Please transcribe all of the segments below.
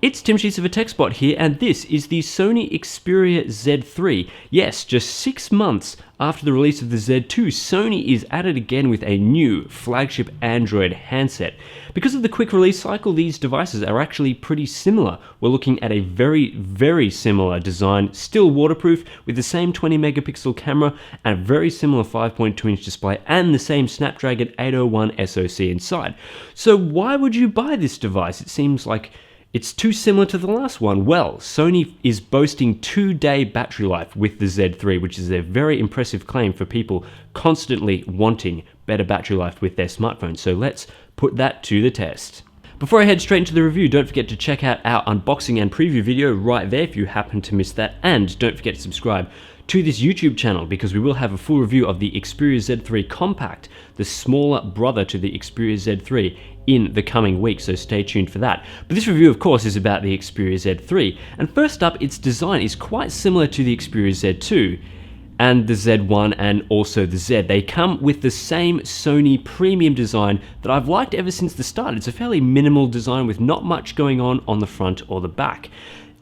It's Tim Sheets of a TechSpot here, and this is the Sony Xperia Z3. Yes, just 6 months after the release of the Z2, Sony is at it again with a new flagship Android handset. Because of the quick release cycle, these devices are actually pretty similar. We're looking at a very similar design, still waterproof, with the same 20 megapixel camera and a very similar 5.2-inch display and the same Snapdragon 801 SoC inside. So why would you buy this device? It seems like it's too similar to the last one. Well, Sony is boasting 2-day battery life with the Z3, which is a very impressive claim for people constantly wanting better battery life with their smartphones. So let's put that to the test. Before I head straight into the review, don't forget to check out our unboxing and preview video right there if you happen to miss that. And don't forget to subscribe to this YouTube channel because we will have a full review of the Xperia Z3 Compact, the smaller brother to the Xperia Z3, in the coming weeks, so stay tuned for that. But this review, of course, is about the Xperia Z3. And first up, its design is quite similar to the Xperia Z2 and the Z1 and also the Z. They come with the same Sony premium design that I've liked ever since the start. It's a fairly minimal design with not much going on the front or the back.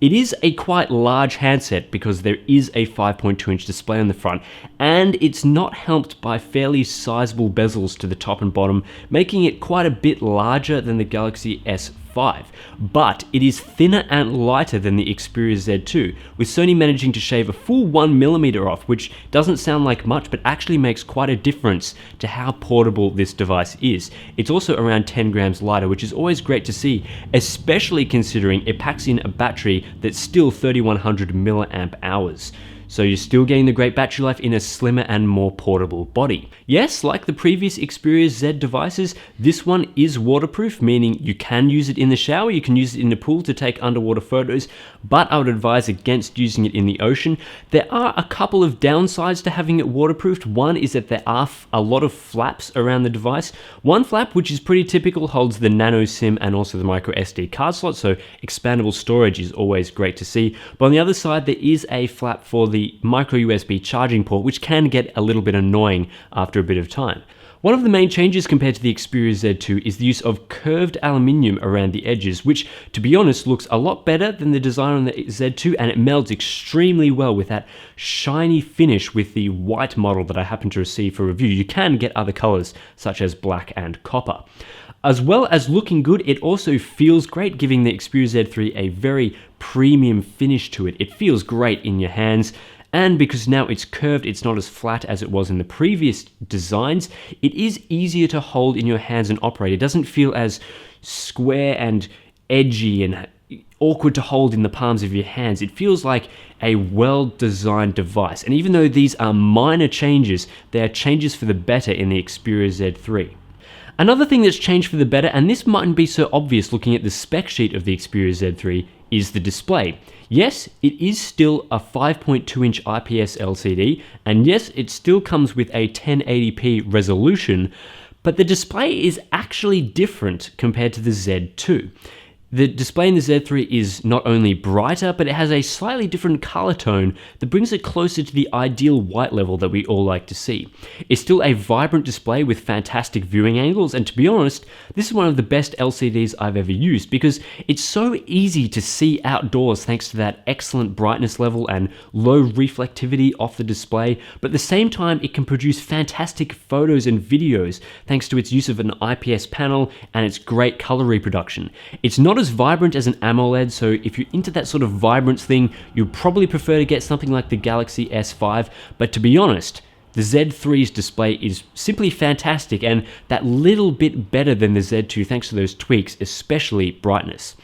It is a quite large handset because there is a 5.2-inch display on the front, and it's not helped by fairly sizable bezels to the top and bottom, making it quite a bit larger than the Galaxy S5. But it is thinner and lighter than the Xperia Z2, with Sony managing to shave a full 1mm off, which doesn't sound like much, but actually makes quite a difference to how portable this device is. It's also around 10 grams lighter, which is always great to see, especially considering it packs in a battery that's still 3100 milliamp hours. So you're still getting the great battery life in a slimmer and more portable body. Yes, like the previous Xperia Z devices, this one is waterproof, meaning you can use it in the shower, you can use it in the pool to take underwater photos, but I would advise against using it in the ocean. There are a couple of downsides to having it waterproofed. One is that there are a lot of flaps around the device. One flap, which is pretty typical, holds the nano SIM and also the micro SD card slot, so expandable storage is always great to see. But on the other side, there is a flap for the micro USB charging port, which can get a little bit annoying after a bit of time. One of the main changes compared to the Xperia Z2 is the use of curved aluminium around the edges, which, to be honest, looks a lot better than the design on the Z2, and it melds extremely well with that shiny finish with the white model that I happen to receive for review. You can get other colors, such as black and copper. As well as looking good, it also feels great, giving the Xperia Z3 a very premium finish to it. It feels great in your hands. And because now it's curved, it's not as flat as it was in the previous designs, it is easier to hold in your hands and operate. It doesn't feel as square and edgy and awkward to hold in the palms of your hands. It feels like a well-designed device. And even though these are minor changes, they are changes for the better in the Xperia Z3. Another thing that's changed for the better, and this mightn't be so obvious looking at the spec sheet of the Xperia Z3, is the display. Yes, it is still a 5.2-inch IPS LCD, and yes, it still comes with a 1080p resolution, but the display is actually different compared to the Z2. The display in the Z3 is not only brighter, but it has a slightly different color tone that brings it closer to the ideal white level that we all like to see. It's still a vibrant display with fantastic viewing angles, and to be honest, this is one of the best LCDs I've ever used because it's so easy to see outdoors thanks to that excellent brightness level and low reflectivity off the display, but at the same time it can produce fantastic photos and videos thanks to its use of an IPS panel and its great color reproduction. It's not as vibrant as an AMOLED, so if you're into that sort of vibrance thing, you'd probably prefer to get something like the Galaxy S5, but to be honest, the Z3's display is simply fantastic and that little bit better than the Z2 thanks to those tweaks, especially brightness.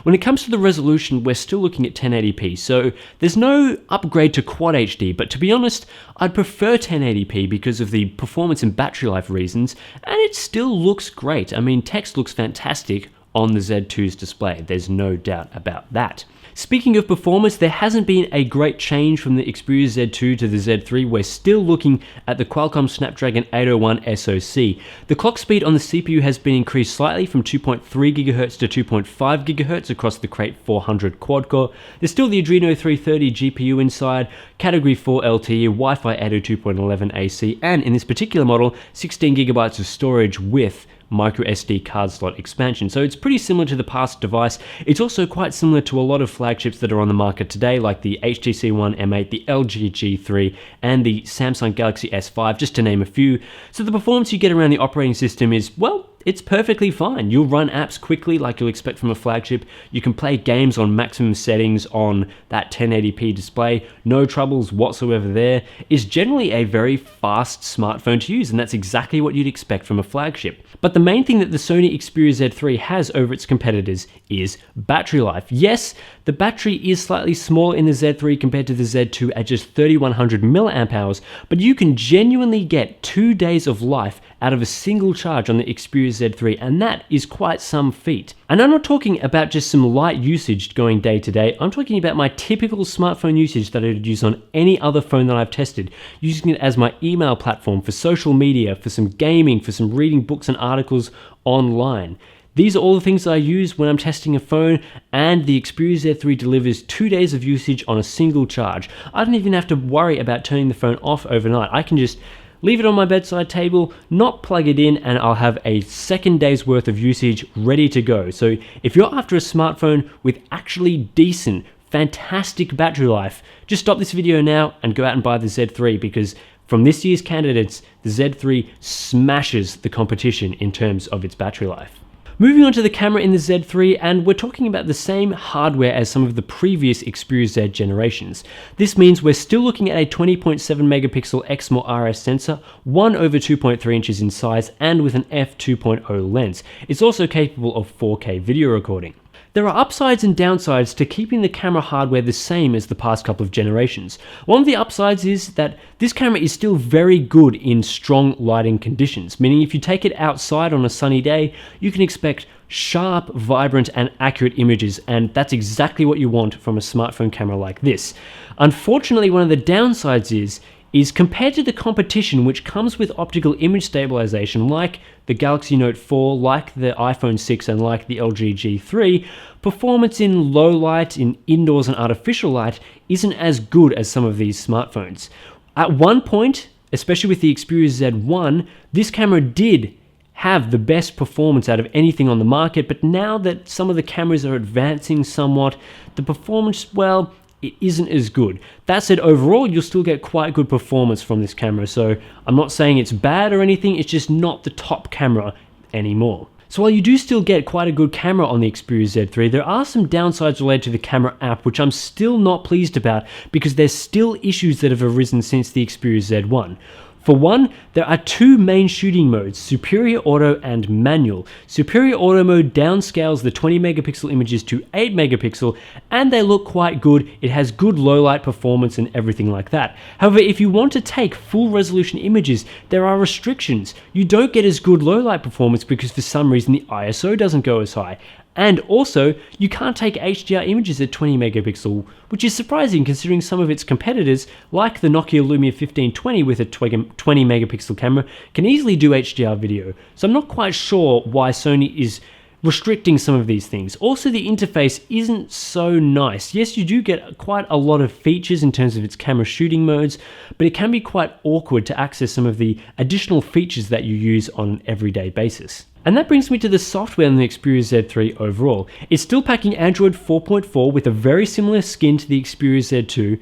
When it comes to the resolution, we're still looking at 1080p, so there's no upgrade to Quad HD, but to be honest, I'd prefer 1080p because of the performance and battery life reasons, and it still looks great. I mean, text looks fantastic on the Z2's display, there's no doubt about that. Speaking of performance, there hasn't been a great change from the Xperia Z2 to the Z3. We're still looking at the Qualcomm Snapdragon 801 SoC. The clock speed on the CPU has been increased slightly from 2.3 GHz to 2.5 GHz across the Crate 400 quad-core. There's still the Adreno 330 GPU inside, Category 4 LTE, Wi-Fi 802.11 AC, and in this particular model, 16 GB of storage with micro SD card slot expansion. So it's pretty similar to the past device. It's also quite similar to a lot of flagships that are on the market today, like the HTC One M8, the LG G3, and the Samsung Galaxy S5, just to name a few. So the performance you get around the operating system is, well, it's perfectly fine. You'll run apps quickly like you'll expect from a flagship. You can play games on maximum settings on that 1080p display. No troubles whatsoever there. It's generally a very fast smartphone to use, and that's exactly what you'd expect from a flagship. But the main thing that the Sony Xperia Z3 has over its competitors is battery life. Yes, the battery is slightly smaller in the Z3 compared to the Z2 at just 3100 mAh, but you can genuinely get 2 days of life out of a single charge on the Xperia Z3, and that is quite some feat. And I'm not talking about just some light usage going day to day. I'm talking about my typical smartphone usage that I'd use on any other phone that I've tested, using it as my email platform, for social media, for some gaming, for some reading books and articles online. These are all the things that I use when I'm testing a phone, and the Xperia Z3 delivers 2 days of usage on a single charge. I don't even have to worry about turning the phone off overnight. I can just leave it on my bedside table, not plug it in, and I'll have a second day's worth of usage ready to go. So if you're after a smartphone with actually decent, fantastic battery life, just stop this video now and go out and buy the Z3, because from this year's candidates, the Z3 smashes the competition in terms of its battery life. Moving on to the camera in the Z3, and we're talking about the same hardware as some of the previous Xperia Z generations. This means we're still looking at a 20.7 megapixel exmor RS sensor, 1 over 2.3 inches in size, and with an f2.0 lens. It's also capable of 4K video recording. There are upsides and downsides to keeping the camera hardware the same as the past couple of generations. One of the upsides is that this camera is still very good in strong lighting conditions, meaning if you take it outside on a sunny day, you can expect sharp, vibrant, and accurate images, and that's exactly what you want from a smartphone camera like this. Unfortunately, one of the downsides is compared to the competition which comes with optical image stabilization like the Galaxy Note 4, like the iPhone 6, and like the LG G3, performance in low light, in indoors and artificial light, isn't as good as some of these smartphones. At one point, especially with the Xperia Z1, this camera did have the best performance out of anything on the market, but now that some of the cameras are advancing somewhat, the performance, well, it isn't as good. That said, overall, you'll still get quite good performance from this camera, so I'm not saying it's bad or anything, it's just not the top camera anymore. So while you do still get quite a good camera on the Xperia Z3, there are some downsides related to the camera app which I'm still not pleased about, because there's still issues that have arisen since the Xperia Z1. For one, there are two main shooting modes, Superior Auto and Manual. Superior Auto mode downscales the 20 megapixel images to 8 megapixel, and they look quite good. It has good low light performance and everything like that. However, if you want to take full resolution images, there are restrictions. You don't get as good low light performance because for some reason the ISO doesn't go as high. And also, you can't take HDR images at 20 megapixel, which is surprising considering some of its competitors, like the Nokia Lumia 1520 with a 20 megapixel camera, can easily do HDR video. So I'm not quite sure why Sony is restricting some of these things. Also, the interface isn't so nice. Yes, you do get quite a lot of features in terms of its camera shooting modes, but it can be quite awkward to access some of the additional features that you use on an everyday basis. And that brings me to the software on the Xperia Z3 overall. It's still packing Android 4.4 with a very similar skin to the Xperia Z2,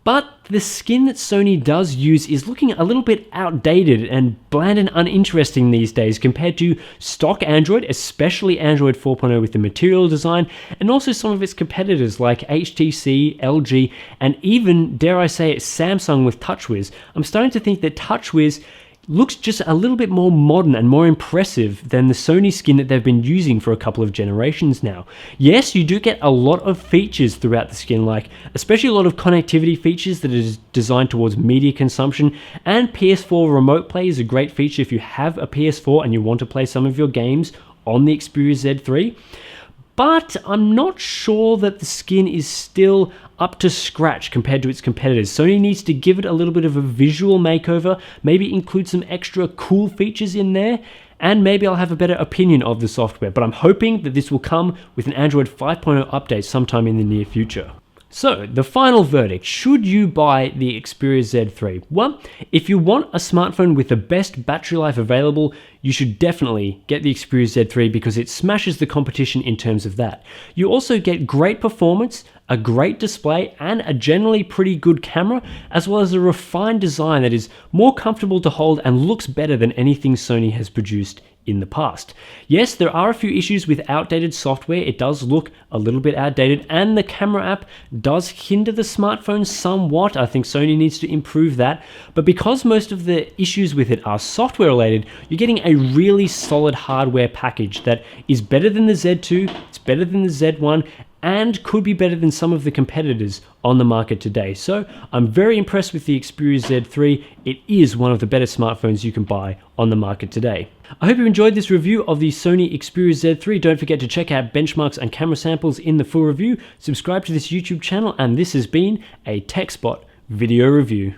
but the skin that Sony does use is looking a little bit outdated and bland and uninteresting these days compared to stock Android, especially Android 4.0 with the material design, and also some of its competitors like HTC, LG, and even, dare I say it, Samsung with TouchWiz. I'm starting to think that TouchWiz looks just a little bit more modern and more impressive than the Sony skin that they've been using for a couple of generations now. Yes, you do get a lot of features throughout the skin, like especially a lot of connectivity features that are designed towards media consumption, and PS4 remote play is a great feature if you have a PS4 and you want to play some of your games on the Xperia Z3. But I'm not sure that the skin is still up to scratch compared to its competitors. Sony needs to give it a little bit of a visual makeover, maybe include some extra cool features in there, and maybe I'll have a better opinion of the software. But I'm hoping that this will come with an Android 5.0 update sometime in the near future. So, the final verdict, should you buy the Xperia Z3? Well, if you want a smartphone with the best battery life available, you should definitely get the Xperia Z3 because it smashes the competition in terms of that. You also get great performance, a great display, and a generally pretty good camera, as well as a refined design that is more comfortable to hold and looks better than anything Sony has produced in the past. Yes, there are a few issues with outdated software. It does look a little bit outdated, and the camera app does hinder the smartphone somewhat. I think Sony needs to improve that. But because most of the issues with it are software related, you're getting a really solid hardware package that is better than the Z2, it's better than the Z1, and could be better than some of the competitors on the market today. So I'm very impressed with the Xperia Z3. It is one of the better smartphones you can buy on the market today. I hope you enjoyed this review of the Sony Xperia Z3. Don't forget to check out benchmarks and camera samples in the full review. Subscribe to this YouTube channel, and this has been a TechSpot video review.